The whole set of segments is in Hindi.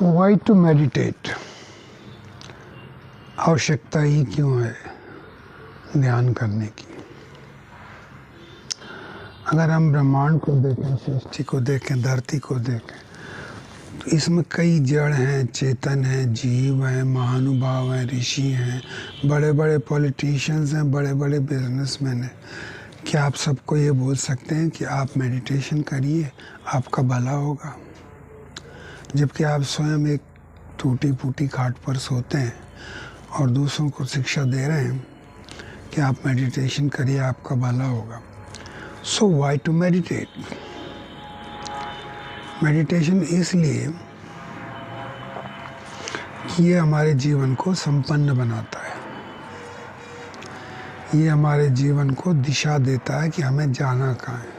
वाई टू मेडिटेट, आवश्यकता ही क्यों है ध्यान करने की। अगर हम ब्रह्मांड को देखें, सृष्टि को देखें, धरती को देखें, तो इसमें कई जड़ हैं, चेतन हैं, जीव हैं, महानुभाव हैं, ऋषि हैं, बड़े बड़े पॉलिटिशियंस हैं, बड़े बड़े बिजनेसमैन हैं। क्या आप सबको ये बोल सकते हैं कि आप मेडिटेशन करिए, आपका भला होगा, जबकि आप स्वयं एक टूटी फूटी खाट पर सोते हैं और दूसरों को शिक्षा दे रहे हैं कि आप मेडिटेशन करिए, आपका भला होगा। So why to meditate? Meditation इसलिए कि ये हमारे जीवन को संपन्न बनाता है, ये हमारे जीवन को दिशा देता है कि हमें जाना कहाँ है।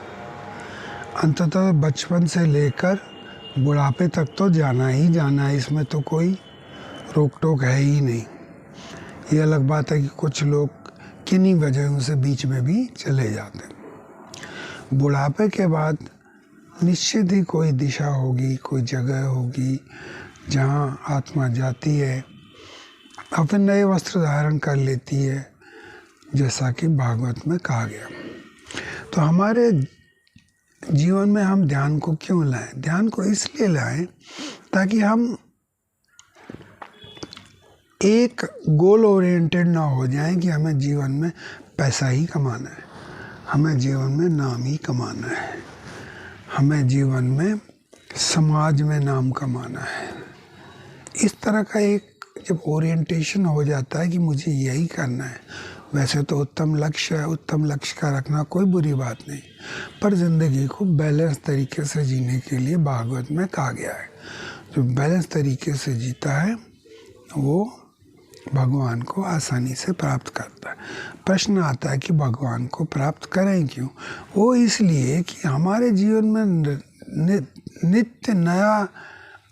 अंततः बचपन से लेकर बुढ़ापे तक तो जाना ही जाना है, इसमें तो कोई रोक टोक है ही नहीं। ये अलग बात है कि कुछ लोग किन्हीं वजहों से बीच में भी चले जाते हैं। बुढ़ापे के बाद निश्चित ही कोई दिशा होगी, कोई जगह होगी जहाँ आत्मा जाती है और फिर नए वस्त्र धारण कर लेती है, जैसा कि भागवत में कहा गया। तो हमारे जीवन में हम ध्यान को क्यों लाएं? ध्यान को इसलिए लाएं ताकि हम एक गोल ओरिएंटेड ना हो जाएं कि हमें जीवन में पैसा ही कमाना है, हमें जीवन में नाम ही कमाना है, हमें जीवन में समाज में नाम कमाना है। इस तरह का एक जब ओरिएंटेशन हो जाता है कि मुझे यही करना है, वैसे तो उत्तम लक्ष्य है, उत्तम लक्ष्य का रखना कोई बुरी बात नहीं, पर ज़िंदगी को बैलेंस तरीके से जीने के लिए भागवत में कहा गया है। जो बैलेंस तरीके से जीता है वो भगवान को आसानी से प्राप्त करता है। प्रश्न आता है कि भगवान को प्राप्त करें क्यों? वो इसलिए कि हमारे जीवन में नित्य नया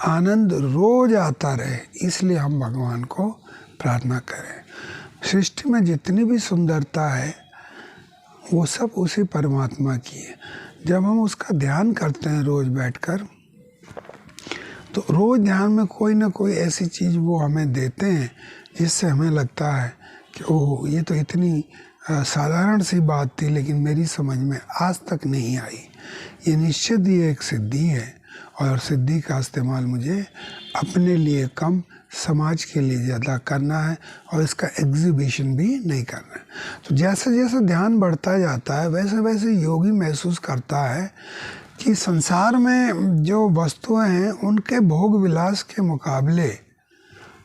आनंद रोज आता रहे, इसलिए हम भगवान को प्रार्थना करें। सृष्टि में जितनी भी सुंदरता है वो सब उसी परमात्मा की है। जब हम उसका ध्यान करते हैं रोज बैठकर, तो रोज ध्यान में कोई ना कोई ऐसी चीज़ वो हमें देते हैं जिससे हमें लगता है कि ओह, ये तो इतनी साधारण सी बात थी लेकिन मेरी समझ में आज तक नहीं आई। ये निश्चित ही एक सिद्धि है और सिद्धि का इस्तेमाल मुझे अपने लिए कम, समाज के लिए ज़्यादा करना है और इसका एग्जीबिशन भी नहीं करना है। तो जैसे जैसे ध्यान बढ़ता जाता है वैसे वैसे योगी महसूस करता है कि संसार में जो वस्तुएं हैं उनके भोग विलास के मुकाबले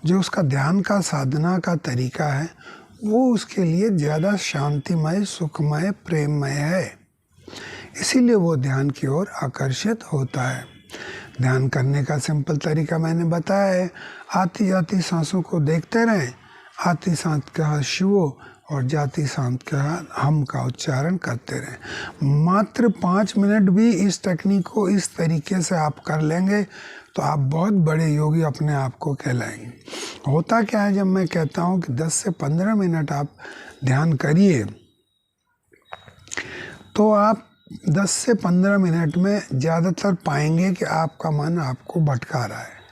जो उसका ध्यान का साधना का तरीका है वो उसके लिए ज़्यादा शांतिमय, सुखमय, प्रेममय है। इसीलिए वो ध्यान की ओर आकर्षित होता है। ध्यान करने का सिंपल तरीका मैंने बताया है। आती जाती सांसों को देखते रहें, आती सांस का शिवो और जाती सांस का हम का उच्चारण करते रहें। मात्र 5 मिनट भी इस टेक्निक को इस तरीके से आप कर लेंगे तो आप बहुत बड़े योगी अपने आप को कहलाएंगे। होता क्या है, जब मैं कहता हूँ कि 10 से 15 मिनट आप ध्यान करिए, तो आप 10 से 15 मिनट में ज़्यादातर पाएंगे कि आपका मन आपको भटका रहा है।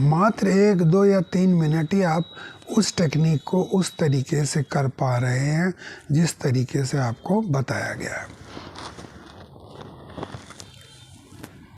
मात्र 1, 2 या 3 मिनट ही आप उस टेक्निक को उस तरीके से कर पा रहे हैं जिस तरीके से आपको बताया गया है।